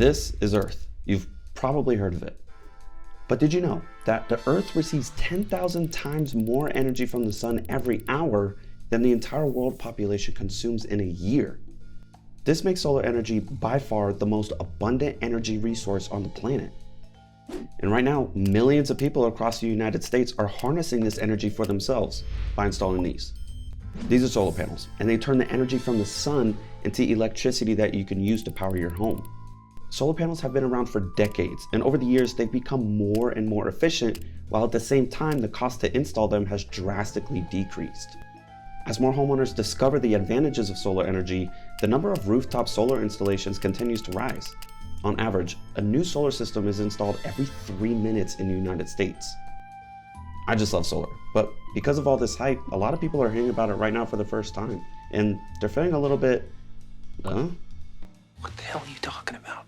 This is Earth. You've probably heard of it. But did you know that the Earth receives 10,000 times more energy from the sun every hour than the entire world population consumes in a year? This makes solar energy by far the most abundant energy resource on the planet. And right now, millions of people across the United States are harnessing this energy for themselves by installing these. These are solar panels, and they turn the energy from the sun into electricity that you can use to power your home. Solar panels have been around for decades, and over the years, they've become more and more efficient, while at the same time, the cost to install them has drastically decreased. As more homeowners discover the advantages of solar energy, the number of rooftop solar installations continues to rise. On average, a new solar system is installed every 3 minutes in the United States. I just love solar, but because of all this hype, a lot of people are hearing about it right now for the first time, and they're feeling a little bit, What the hell are you talking about?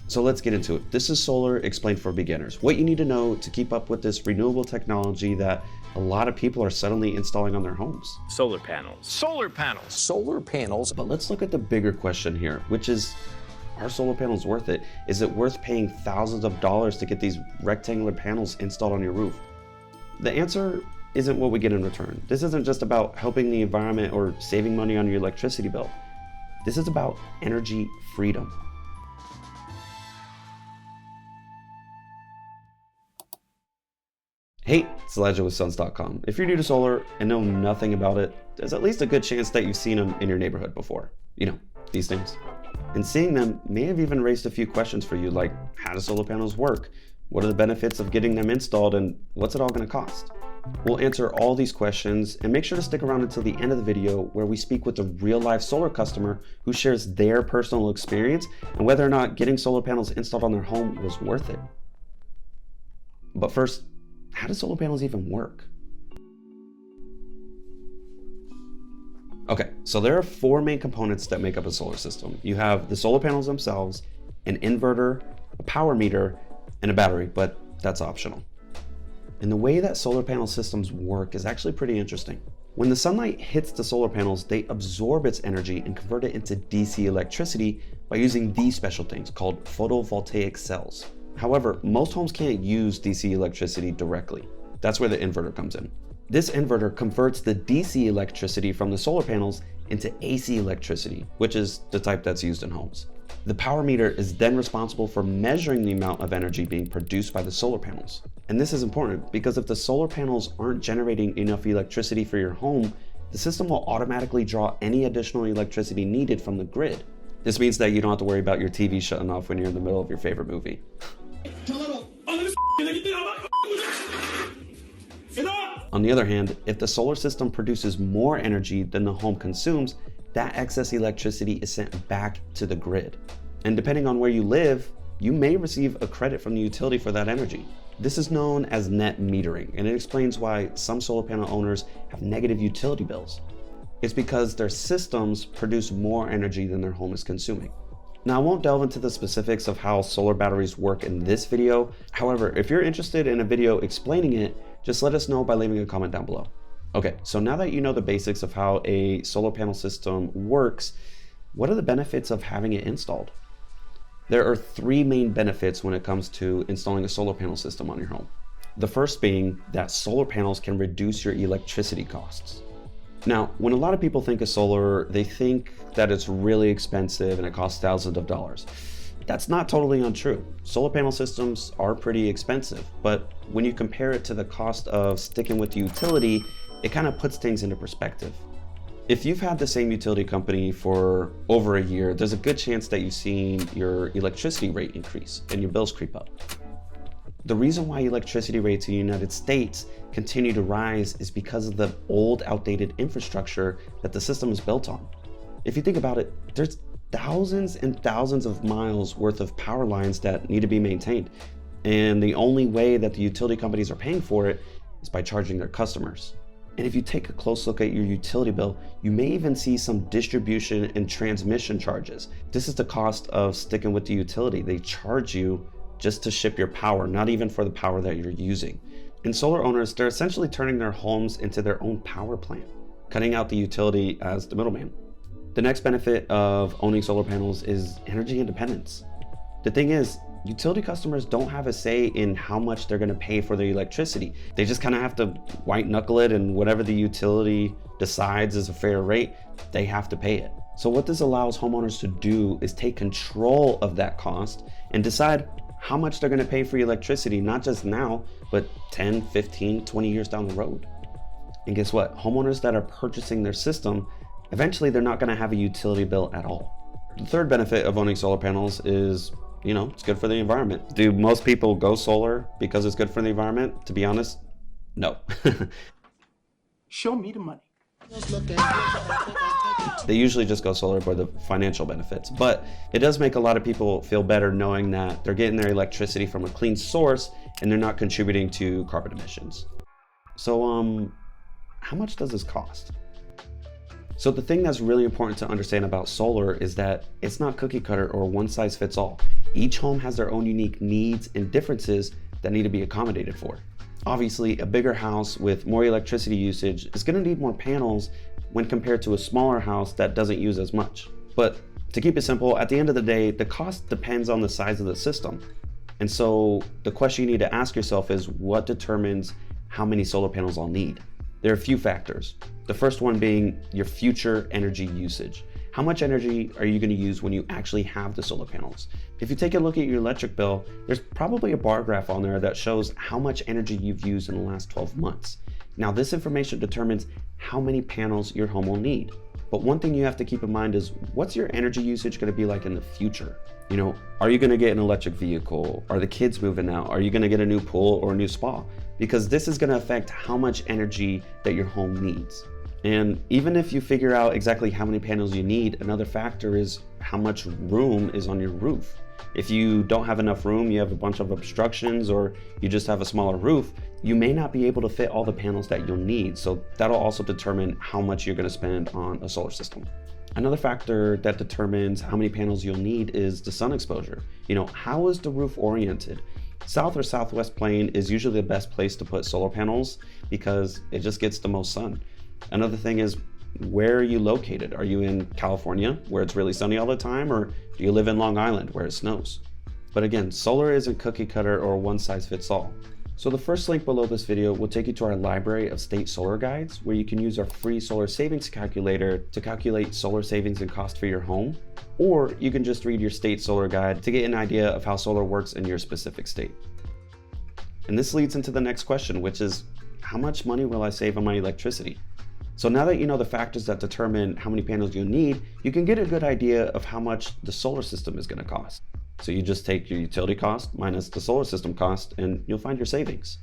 So let's get into it. This is solar explained for beginners. What you need to know to keep up with this renewable technology that a lot of people are suddenly installing on their homes. Solar panels. Solar panels. Solar panels. But let's look at the bigger question here, which is, are solar panels worth it? Is it worth paying thousands of dollars to get these rectangular panels installed on your roof? The answer isn't what we get in return. This isn't just about helping the environment or saving money on your electricity bill. This is about energy freedom. Hey, it's Elijah with Suns.com. If you're new to solar and know nothing about it, there's at least a good chance that you've seen them in your neighborhood before. You know, these things. And seeing them may have even raised a few questions for you, like how do solar panels work? What are the benefits of getting them installed, and what's it all going to cost? We'll answer all these questions, and make sure to stick around until the end of the video where we speak with a real-life solar customer who shares their personal experience and whether or not getting solar panels installed on their home was worth it. But first, how do solar panels even work? Okay, so there are 4 main components that make up a solar system. You have the solar panels themselves, an inverter, a power meter, and a battery, but that's optional. And the way that solar panel systems work is actually pretty interesting. When the sunlight hits the solar panels, they absorb its energy and convert it into DC electricity by using these special things called photovoltaic cells. However, most homes can't use DC electricity directly. That's where the inverter comes in. This inverter converts the DC electricity from the solar panels into AC electricity, which is the type that's used in homes. The power meter is then responsible for measuring the amount of energy being produced by the solar panels. And this is important because if the solar panels aren't generating enough electricity for your home, the system will automatically draw any additional electricity needed from the grid. This means that you don't have to worry about your TV shutting off when you're in the middle of your favorite movie. On the other hand, if the solar system produces more energy than the home consumes, that excess electricity is sent back to the grid. And depending on where you live, you may receive a credit from the utility for that energy. This is known as net metering, and it explains why some solar panel owners have negative utility bills. It's because their systems produce more energy than their home is consuming. Now, I won't delve into the specifics of how solar batteries work in this video. However, if you're interested in a video explaining it, just let us know by leaving a comment down below. Okay, so now that you know the basics of how a solar panel system works, what are the benefits of having it installed? There are 3 main benefits when it comes to installing a solar panel system on your home. The first being that solar panels can reduce your electricity costs. Now, when a lot of people think of solar, they think that it's really expensive and it costs thousands of dollars. That's not totally untrue. Solar panel systems are pretty expensive, but when you compare it to the cost of sticking with the utility, it kind of puts things into perspective. If you've had the same utility company for over a year, there's a good chance that you've seen your electricity rate increase and your bills creep up. The reason why electricity rates in the United States continue to rise is because of the old, outdated infrastructure that the system is built on. If you think about it, there's thousands and thousands of miles worth of power lines that need to be maintained. And the only way that the utility companies are paying for it is by charging their customers. And if you take a close look at your utility bill, you may even see some distribution and transmission charges. This is the cost of sticking with the utility. They charge you just to ship your power, not even for the power that you're using. And solar owners, they're essentially turning their homes into their own power plant, cutting out the utility as the middleman. The next benefit of owning solar panels is energy independence. The thing is, utility customers don't have a say in how much they're going to pay for their electricity. They just kind of have to white knuckle it, and whatever the utility decides is a fair rate, they have to pay it. So what this allows homeowners to do is take control of that cost and decide how much they're going to pay for electricity, not just now, but 10, 15, 20 years down the road. And guess what? Homeowners that are purchasing their system, eventually they're not going to have a utility bill at all. The third benefit of owning solar panels is, it's good for the environment. Do most people go solar because it's good for the environment? To be honest, no. Show me the money. They usually just go solar for the financial benefits, but it does make a lot of people feel better knowing that they're getting their electricity from a clean source and they're not contributing to carbon emissions. So, how much does this cost? So the thing that's really important to understand about solar is that it's not cookie cutter or one size fits all. Each home has their own unique needs and differences that need to be accommodated for. Obviously, a bigger house with more electricity usage is going to need more panels when compared to a smaller house that doesn't use as much. But to keep it simple, at the end of the day, the cost depends on the size of the system. And so the question you need to ask yourself is, what determines how many solar panels I'll need? There are a few factors. The first one being your future energy usage. How much energy are you going to use when you actually have the solar panels? If you take a look at your electric bill, there's probably a bar graph on there that shows how much energy you've used in the last 12 months. Now, this information determines how many panels your home will need. But one thing you have to keep in mind is, what's your energy usage going to be like in the future? Are you going to get an electric vehicle? Are the kids moving out? Are you going to get a new pool or a new spa? Because this is going to affect how much energy that your home needs. And even if you figure out exactly how many panels you need, another factor is how much room is on your roof. If you don't have enough room, you have a bunch of obstructions, or you just have a smaller roof, you may not be able to fit all the panels that you'll need. So that'll also determine how much you're going to spend on a solar system. Another factor that determines how many panels you'll need is the sun exposure. How is the roof oriented? South or southwest plane is usually the best place to put solar panels because it just gets the most sun. Another thing is, where are you located? Are you in California, where it's really sunny all the time, or do you live in Long Island, where it snows? But again, solar isn't cookie cutter or one size fits all. So the first link below this video will take you to our library of state solar guides, where you can use our free solar savings calculator to calculate solar savings and cost for your home, or you can just read your state solar guide to get an idea of how solar works in your specific state. And this leads into the next question, which is, how much money will I save on my electricity? So now that you know the factors that determine how many panels you'll need, you can get a good idea of how much the solar system is going to cost. So you just take your utility cost minus the solar system cost, and you'll find your savings.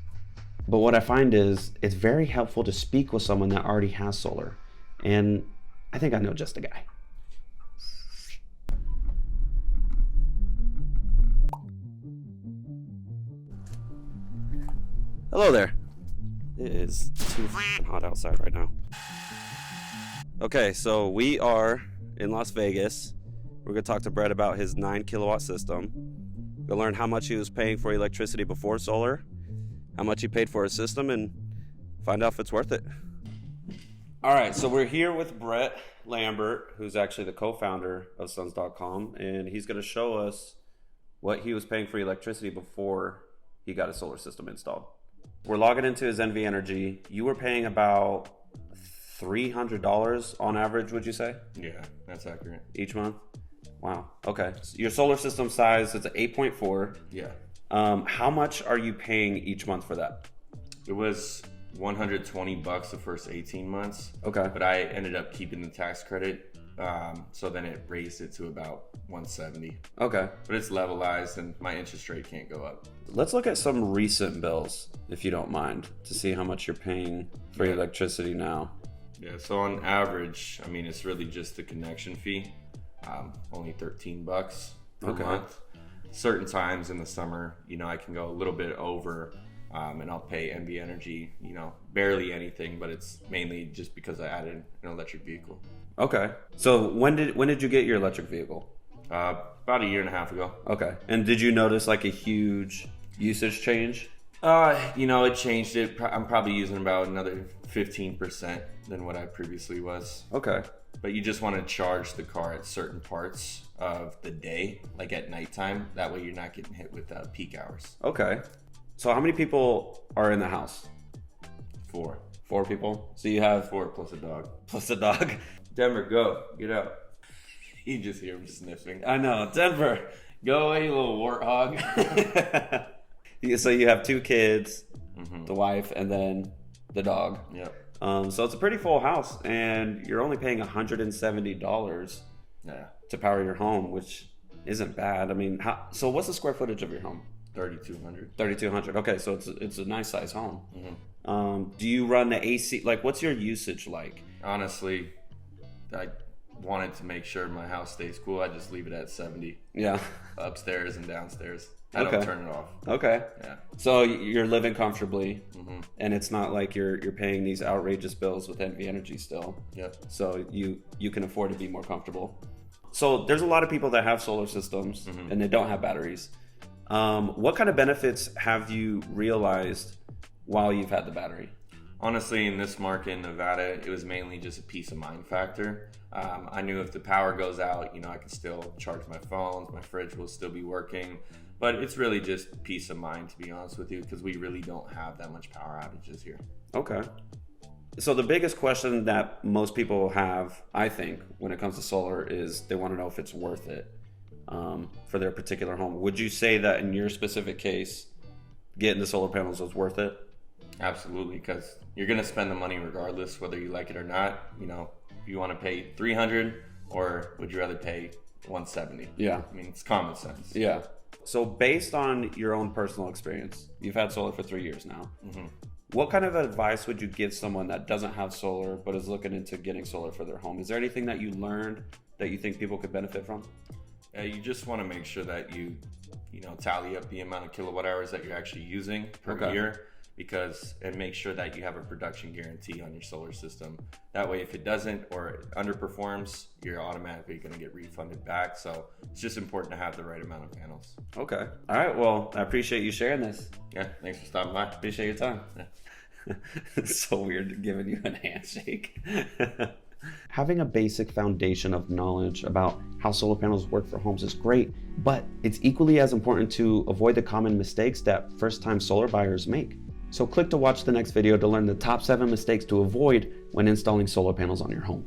But what I find is, it's very helpful to speak with someone that already has solar. And I think I know just a guy. Hello there. It is too hot outside right now. Okay, so we are in Las Vegas. We're going to talk to Brett about his 9 kilowatt system. We'll learn how much he was paying for electricity before solar, how much he paid for his system, and find out if it's worth it. All right, so we're here with Brett Lambert, who's actually the co-founder of Suns.com, and he's going to show us what he was paying for electricity before he got a solar system installed. We're logging into his NV Energy. You were paying about $300 on average, would you say? Yeah, that's accurate. Each month? Wow. Okay. So your solar system size is 8.4. Yeah. How much are you paying each month for that? It was $120 the first 18 months. Okay. But I ended up keeping the tax credit. So then it raised it to about $170. Okay. But it's levelized and my interest rate can't go up. Let's look at some recent bills, if you don't mind, to see how much you're paying for your electricity now. Yeah, so on average, I mean, it's really just the connection fee. Only $13 per month. Certain times in the summer, I can go a little bit over, and I'll pay NV Energy, barely anything, but it's mainly just because I added an electric vehicle. Okay. So when did you get your electric vehicle? About a year and a half ago. Okay. And did you notice like a huge usage change? It changed it. I'm probably using about another 15% than what I previously was. Okay. but you just want to charge the car at certain parts of the day, like at nighttime. That way you're not getting hit with peak hours. Okay. So how many people are in the house? 4. 4 people. So you have 4 plus a dog. plus a dog. Denver, go. Get out. You just hear him sniffing. I know. Denver, Go away, you little warthog. so you have 2 kids, the wife, and then the dog. Yep. So it's a pretty full house, and you're only paying $170 to power your home, which isn't bad. I mean, so what's the square footage of your home? 3,200. 3,200. Okay, so it's a nice size home. Do you run the AC? Like, what's your usage like? Honestly, I wanted to make sure my house stays cool. I just leave it at 70. Yeah. Upstairs and downstairs. I don't turn it off. Okay. Yeah. So you're living comfortably, and it's not like you're paying these outrageous bills with NV Energy still. Yep. So you can afford to be more comfortable. So there's a lot of people that have solar systems and they don't have batteries. What kind of benefits have you realized while you've had the battery? Honestly, in this market in Nevada, it was mainly just a peace of mind factor. I knew if the power goes out, I can still charge my phones, my fridge will still be working. But it's really just peace of mind, to be honest with you, because we really don't have that much power outages here. Okay. So the biggest question that most people have, I think, when it comes to solar is they want to know if it's worth it for their particular home. Would you say that in your specific case, getting the solar panels was worth it? Absolutely, because you're going to spend the money regardless, whether you like it or not. If you want to pay $300, or would you rather pay $170? Yeah. I mean, it's common sense. Yeah. So based on your own personal experience, you've had solar for 3 years now. What kind of advice would you give someone that doesn't have solar but is looking into getting solar for their home? Is there anything that you learned that you think people could benefit from? You just want to make sure that you tally up the amount of kilowatt hours that you're actually using per year, and make sure that you have a production guarantee on your solar system. That way, if it doesn't or it underperforms, you're automatically going to get refunded back. So it's just important to have the right amount of panels. Okay. All right. Well, I appreciate you sharing this. Yeah. Thanks for stopping by. Appreciate your time. Yeah. It's so weird giving you a handshake. Having a basic foundation of knowledge about how solar panels work for homes is great, but it's equally as important to avoid the common mistakes that first-time solar buyers make. So click to watch the next video to learn the top 7 mistakes to avoid when installing solar panels on your home.